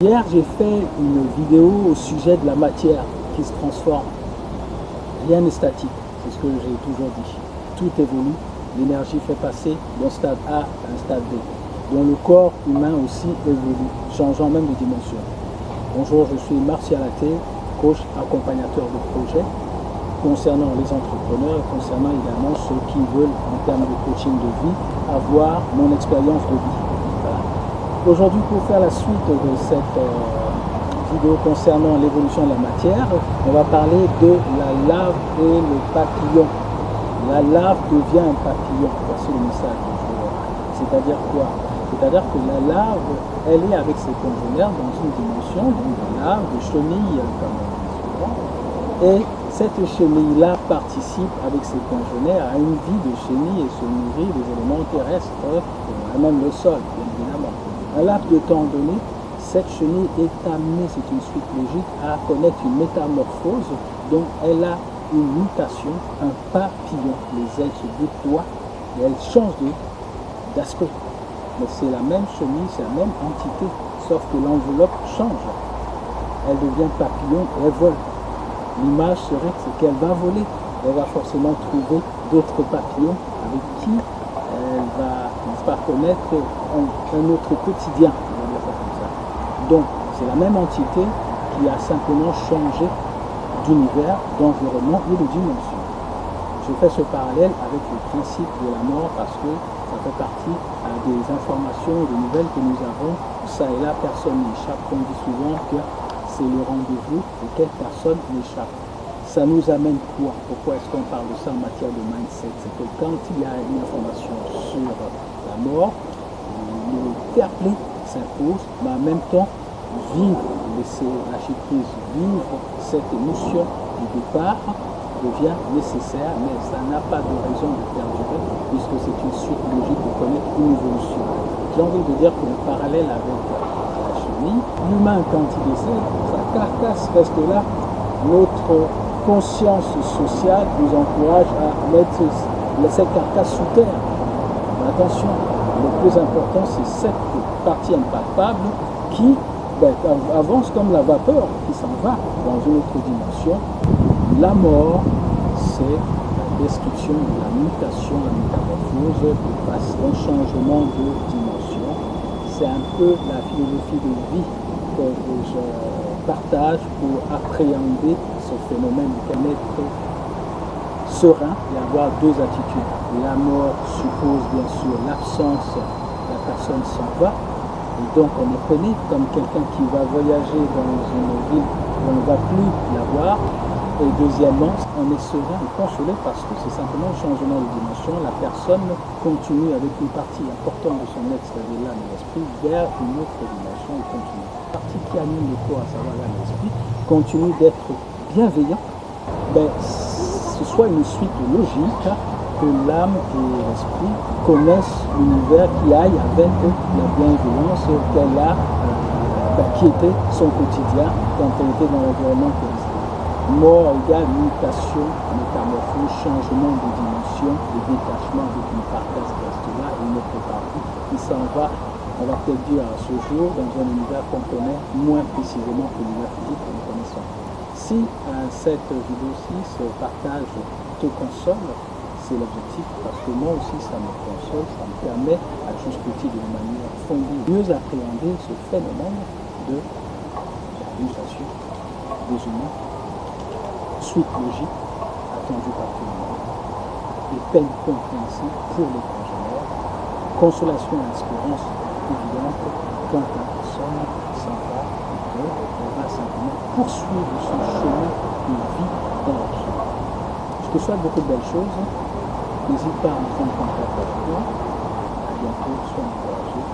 Hier, j'ai fait une vidéo au sujet de la matière qui se transforme. Rien n'est statique, c'est ce que j'ai toujours dit. Tout évolue, l'énergie fait passer d'un stade A à un stade B. Donc le corps humain aussi évolue, changeant même de dimension. Bonjour, je suis Martial Athé, coach accompagnateur de projet concernant les entrepreneurs et concernant également ceux qui veulent, en termes de coaching de vie, avoir mon expérience de vie. Voilà. Aujourd'hui, pour faire la suite de cette vidéo concernant l'évolution de la matière, on va parler de la larve et le papillon. La larve devient un papillon. Voici le message du jour. C'est-à-dire quoi? C'est-à-dire que la larve, elle est avec ses congénères dans une dimension, donc de larve, de chenille, comme on dit souvent. Et cette chenille-là participe avec ses congénères à une vie de chenille et se nourrit des éléments terrestres, et même le sol, bien évidemment. À un laps de temps donné, cette chenille est amenée, c'est une suite logique, à connaître une métamorphose, donc elle a une mutation, un papillon. Les ailes se déploient et elle change d'aspect. Mais c'est la même chenille, c'est la même entité, sauf que l'enveloppe change. Elle devient papillon et elle vole. L'image serait qu'elle va voler. Elle va forcément trouver d'autres papillons avec qui elle va, n'est-ce pas, connaître un autre quotidien. On va dire ça comme ça. Donc, c'est la même entité qui a simplement changé d'univers, d'environnement ou de dimension. Je fais ce parallèle avec le principe de la mort parce que ça fait partie des informations, des nouvelles que nous avons. Ça et là, personne n'échappe. On dit souvent que c'est le rendez-vous auquel personne n'échappe. Ça nous amène quoi? Pourquoi est-ce qu'on parle de ça en matière de mindset? C'est que quand il y a une information sur la mort, le fair play s'impose, mais en même temps, vivre, laisser lâcher prise, vivre cette émotion du départ devient nécessaire, mais ça n'a pas de raison de perdurer, puisque c'est une suite logique de connaître une évolution. J'ai envie de dire que le parallèle avec la chenille, l'humain quand il décède, sa carcasse reste là, notre conscience sociale nous encourage à mettre cette carcasse sous terre. Mais attention, le plus important, c'est cette partie impalpable qui avance comme la vapeur qui s'en va dans une autre dimension. La mort, c'est la destruction, la mutation, la métamorphose, un changement de dimension. C'est un peu la philosophie de vie que je partage pour appréhender ce phénomène de être serein et avoir deux attitudes. La mort suppose bien sûr l'absence, la personne s'en va, et donc on est peiné comme quelqu'un qui va voyager dans une ville où on ne va plus la voir. Et deuxièmement, on est serein et consolé parce que c'est simplement un changement de dimension. La personne continue avec une partie importante de son être, c'est-à-dire l'âme et l'esprit, vers une autre dimension et continue. La partie qui anime le corps, à savoir l'âme et l'esprit, continue d'être bienveillant. Ce soit une suite logique que l'âme et l'esprit connaissent l'univers qui aille avec la bienveillance qu'elle a, qui était son quotidien quand elle était dans l'environnement terrestre. Mort égale mutation, métamorphose, changement de dimension, de détachement avec une carcasse qui reste là et une autre partie qui s'en va, on va peut-être dire à ce jour, dans un univers qu'on connaît moins précisément que l'univers physique que nous connaissons. Si cette vidéo-ci, ce partage te console, c'est l'objectif, parce que moi aussi ça me console, ça me permet à juste titre d'une manière fondée, mieux appréhender ce phénomène de la mutation des humains, suite logique attendue par tout le monde, et peine compréhensible pour les congénères, consolation et espérance évidente quand la personne s'en va et qu'elle va simplement poursuivre son chemin de vie dans l'absolu. Je te souhaite beaucoup de belles choses. N'hésite pas à me prendre contact avec moi. À bientôt, sois encouragé.